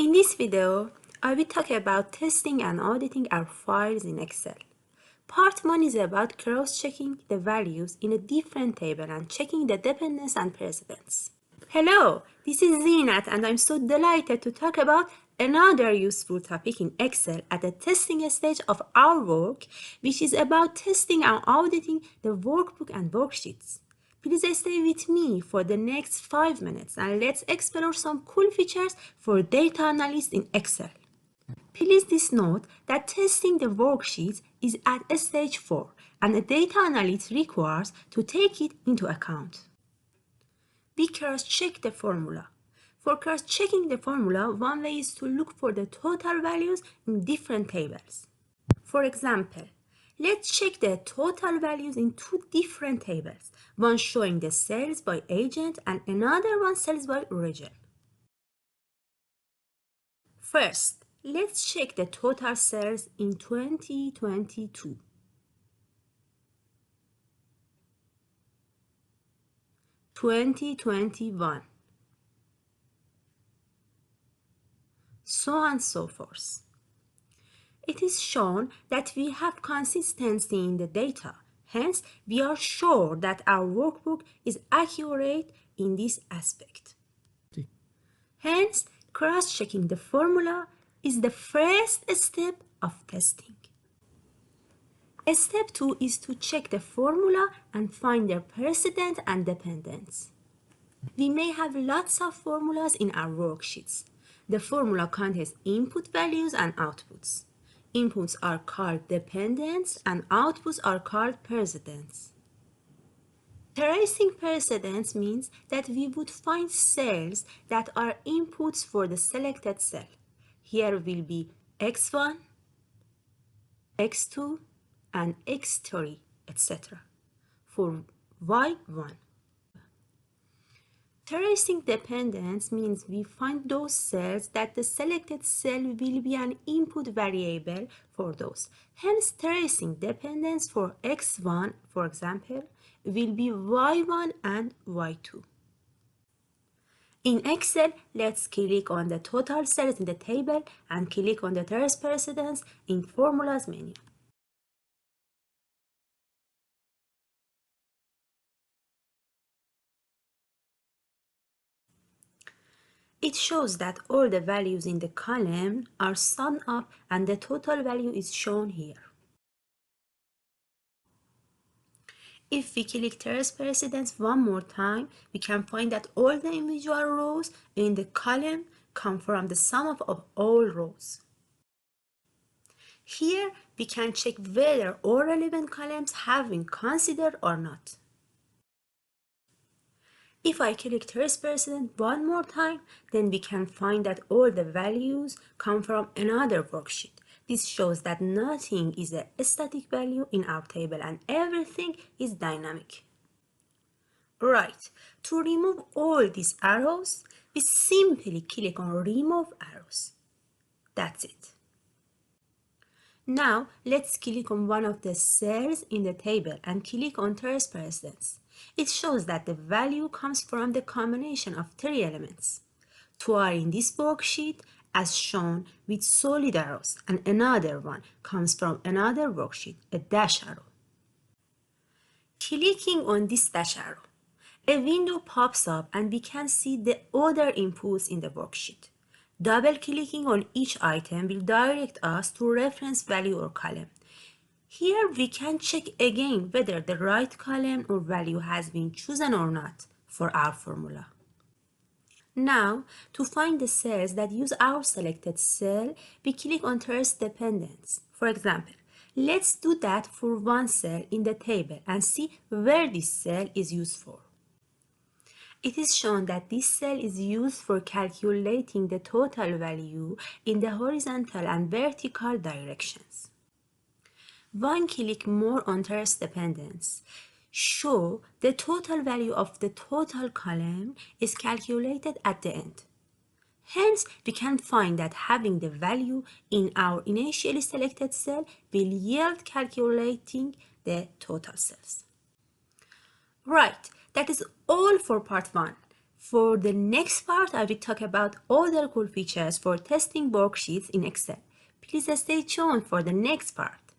In this video, I will talk about testing and auditing our files in Excel. Part 1 is about cross-checking the values in a different table and checking the dependence and precedents. Hello, this is Zinat and I'm so delighted to talk about another useful topic in Excel at the testing stage of our work, which is about testing and auditing the workbook and worksheets. Please stay with me for the next 5 minutes and let's explore some cool features for data analysts in Excel. Please note that testing the worksheets is at stage 4 and a data analyst requires to take it into account. We cross-check the formula. For cross-checking the formula, one way is to look for the total values in different tables. For example, let's check the total values in two different tables, one showing the sales by agent and another one sales by region. First, let's check the total sales in 2022. (2021), so on and so forth. It is shown that we have consistency in the data. Hence, we are sure that our workbook is accurate in this aspect. Hence, cross-checking the formula is the first step of testing. Step 2 is to check the formula and find their precedent and dependence. We may have lots of formulas in our worksheets. The formula contains input values and outputs. Inputs are called dependents and outputs are called precedents. Tracing precedents means that we would find cells that are inputs for the selected cell. Here will be X1, X2, and X3, etc. for Y1. Tracing dependence means we find those cells that the selected cell will be an input variable for those. Hence, tracing dependence for X1, for example, will be Y1 and Y2. In Excel, let's click on the total cells in the table and click on the trace precedence in Formulas menu. It shows that all the values in the column are summed up and the total value is shown here. If we click trace precedence one more time, we can find that all the individual rows in the column come from the sum of all rows. Here, we can check whether all relevant columns have been considered or not. If I click trace precedent one more time, then we can find that all the values come from another worksheet. This shows that nothing is a static value in our table and everything is dynamic. Right, to remove all these arrows, we simply click on remove arrows. That's it. Now, let's click on one of the cells in the table and click on trace precedence. It shows that the value comes from the combination of 3 elements. 2 are in this worksheet as shown with solid arrows and another one comes from another worksheet, a dash arrow. Clicking on this dash arrow, a window pops up and we can see the other inputs in the worksheet. Double-clicking on each item will direct us to reference value or column. Here we can check again whether the right column or value has been chosen or not for our formula. Now, to find the cells that use our selected cell, we click on trace dependence. For example, let's do that for one cell in the table and see where this cell is used for. It is shown that this cell is used for calculating the total value in the horizontal and vertical directions. One click more on trace dependence show the total value of the total column is calculated at the end. Hence, we can find that having the value in our initially selected cell will yield calculating the total cells. Right, that is all for part 1. For the next part, I will talk about other cool features for testing worksheets in Excel. Please stay tuned for the next part.